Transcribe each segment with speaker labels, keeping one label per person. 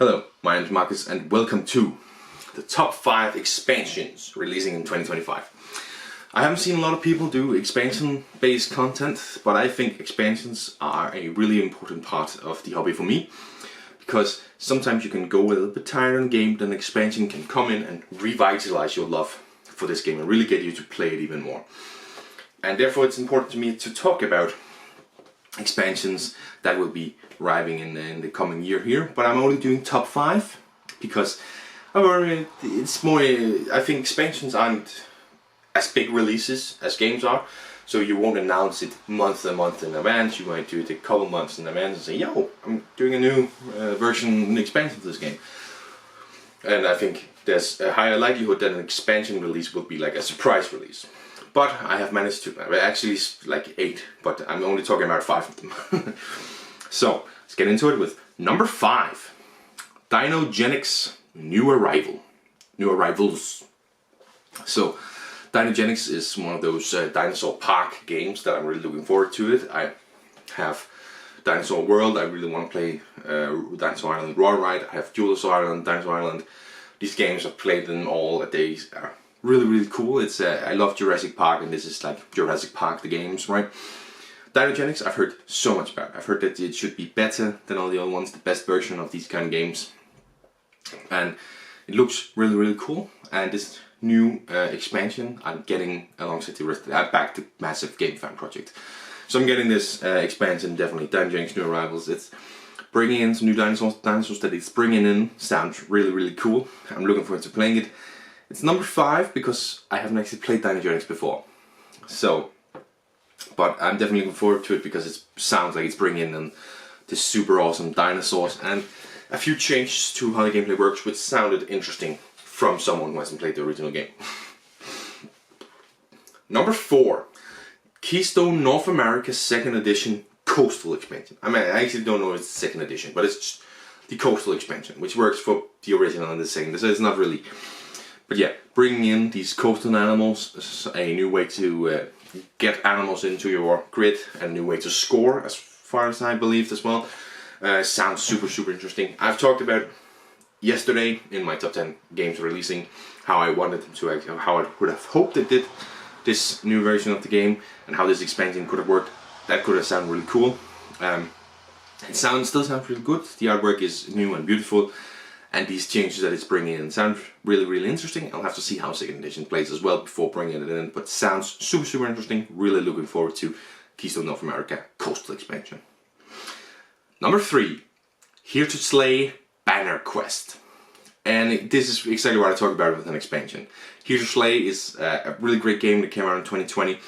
Speaker 1: Hello, my name is Marcus and welcome to the top 5 expansions releasing in 2025. I haven't seen a lot of people do expansion-based content, but I think expansions are a really important part of the hobby for me, because sometimes you can go a little bit tired on a game, then an expansion can come in and revitalize your love for this game and really get you to play it even more. And therefore it's important to me to talk about expansions that will be arriving in the coming year here, but I'm only doing top 5 because it's more, I think expansions aren't as big releases as games are, so you won't announce it month in advance. You might do it a couple months in advance and say, yo, I'm doing a new version, an expansion for this game. And I think there's a higher likelihood that an expansion release will be like a surprise release. But I have managed to, actually like 8, but I'm only talking about 5 of them. So, let's get into it with number 5. Dinogenics New Arrivals. So, Dinogenics is one of those dinosaur park games that I'm really looking forward to it. I have Dinosaur World, I really want to play Dinosaur Island Raw Ride. I have Dinosaur Island, Dinosaur Island. These games, I've played them all a day. Really cool. It's I love Jurassic Park, and this is like Jurassic Park the games, right? Dinogenics, I've heard so much about. I've heard that it should be better than all the other ones, the best version of these kind of games, and it looks really cool. And this new expansion I'm getting alongside the rest of that back to massive game fan project. So I'm getting this expansion, definitely Dinogenics New Arrivals. It's bringing in some new dinosaurs that it's bringing in sounds really cool. I'm looking forward to playing it. It's number 5 because I haven't actually played Dinogenics before. So, but I'm definitely looking forward to it because it sounds like it's bringing in this super awesome dinosaurs and a few changes to how the gameplay works, which sounded interesting from someone who hasn't played the original game. Number 4, Keystone North America 2nd Edition Coastal Expansion. I mean, I actually don't know if it's the 2nd edition, but it's just the Coastal Expansion, which works for the original and the second. So it's not really. But yeah, bringing in these coastal animals, a new way to get animals into your grid, and a new way to score, as far as I believed as well. Sounds super interesting. I've talked about yesterday in my top 10 games releasing how I wanted them to, how I would have hoped they did this new version of the game, and how this expansion could have worked. That could have sounded really cool. It still sounds really good. The artwork is new and beautiful. And these changes that it's bringing in sound really interesting. I'll have to see how 2nd edition plays as well before bringing it in, but sounds super interesting. Really looking forward to Keystone North America Coastal Expansion. Number 3, Here to Slay Banner Quest. And this is exactly what I talk about with an expansion. Here to Slay is a really great game that came out in 2020.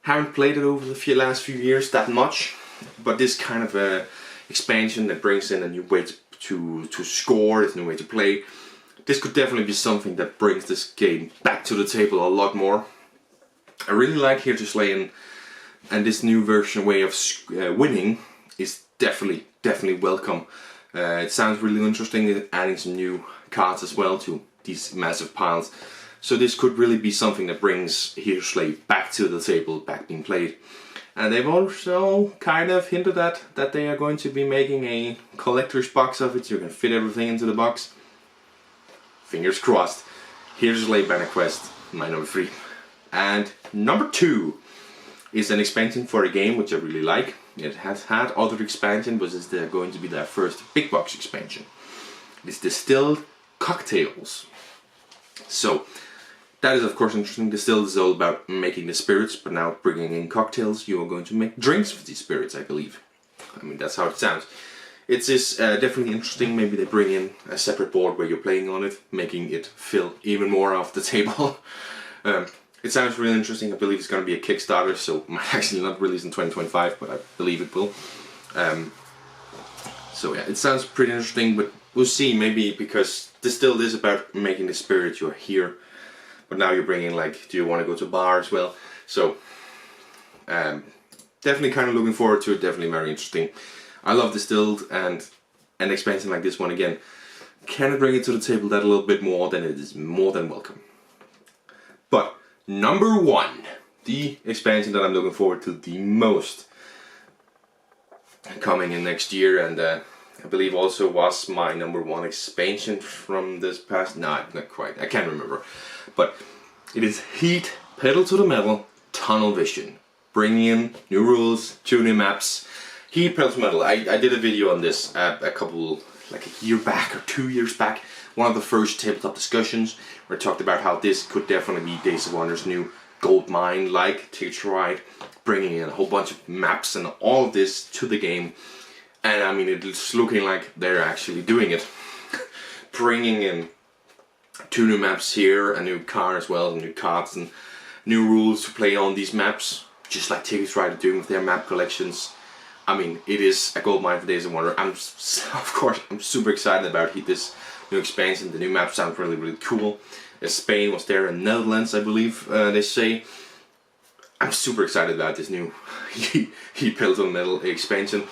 Speaker 1: Haven't played it over the last few years that much, but this kind of expansion that brings in a new way to score, it's a new way to play. This could definitely be something that brings this game back to the table a lot more. I really like Here to Slay, and this new version way of winning is definitely welcome. It sounds really interesting, adding some new cards as well to these massive piles. So this could really be something that brings Here to Slay back to the table, back being played. And they've also kind of hinted at that they are going to be making a collector's box of it, so you can fit everything into the box. Fingers crossed. Here to Slay Banner Quest, my number 3. And number 2 is an expansion for a game which I really like. It has had other expansion, but this is going to be their first big box expansion. It's Distilled Cocktails. So, that is of course interesting. Distilled is all about making the spirits, but now bringing in cocktails, you are going to make drinks with these spirits, I believe. I mean, that's how it sounds. It is definitely interesting. Maybe they bring in a separate board where you're playing on it, making it fill even more off the table. It sounds really interesting. I believe it's going to be a Kickstarter, so it might actually not release in 2025, but I believe it will. So yeah, it sounds pretty interesting, but we'll see. Maybe because Distilled is about making the spirit you're here. But now you're bringing, like, do you want to go to a bar as well? So, definitely kind of looking forward to it. Definitely very interesting. I love Distilled, and an expansion like this one again can bring it to the table that a little bit more, then it is more than welcome. But number 1, the expansion that I'm looking forward to the most, coming in next year, and I believe also was my #1 expansion from this past. No, not quite. I can't remember. But it is Heat, Pedal to the Metal, Tunnel Vision. Bringing in new rules, 2 new maps. Heat, Pedal to the Metal. I did a video on this like a year back or 2 years back. One of the first tabletop discussions where I talked about how this could definitely be Days of Wonder's new gold mine, like Ticket to Ride, bringing in a whole bunch of maps and all of this to the game. And I mean, it's looking like they're actually doing it. Bringing in 2 new maps here, a new car as well, new cards and new rules to play on these maps, just like Ticket to Ride are doing with their map collections. I mean, it is a gold mine for Days of Wonder. I'm super excited about this new expansion. The new map sound really, really cool. Spain was there, and Netherlands, I believe they say. I'm super excited about this new Heat, Pedal to the Metal expansion.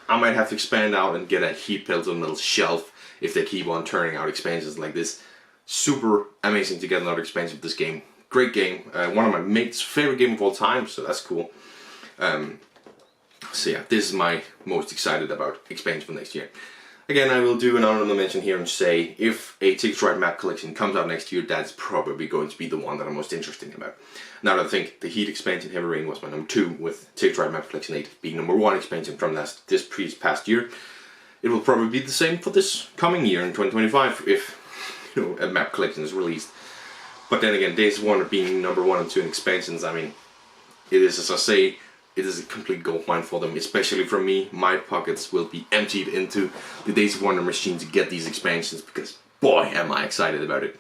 Speaker 1: I might have to expand out and get a Heat, Pedal to the Metal shelf if they keep on turning out expansions like this. Super amazing to get another expansion of this game. Great game. One of my mates' favorite game of all time, so that's cool. So yeah, this is my most excited about expansion for next year. Again, I will do an honorable mention here and say if a Ticket to Ride map collection comes out next year, that's probably going to be the one that I'm most interested about. Now that I think the Heat expansion Heavy Rain was my #2, with Ticket to Ride map collection 8 being #1 expansion from this past year, it will probably be the same for this coming year in 2025 if a map collection is released. But then again, Days of Wonder being #1 and 2 in expansions, I mean, it is, as I say, it is a complete gold mine for them, especially for me. My pockets will be emptied into the Days of Wonder machine to get these expansions, because boy am I excited about it.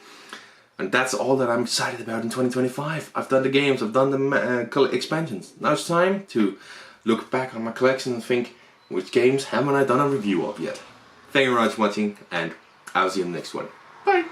Speaker 1: And that's all that I'm excited about in 2025. I've done the games, I've done the expansions. Now it's time to look back on my collection and think, which games haven't I done a review of yet? Thank you very much for watching, and I'll see you in the next one. Bye!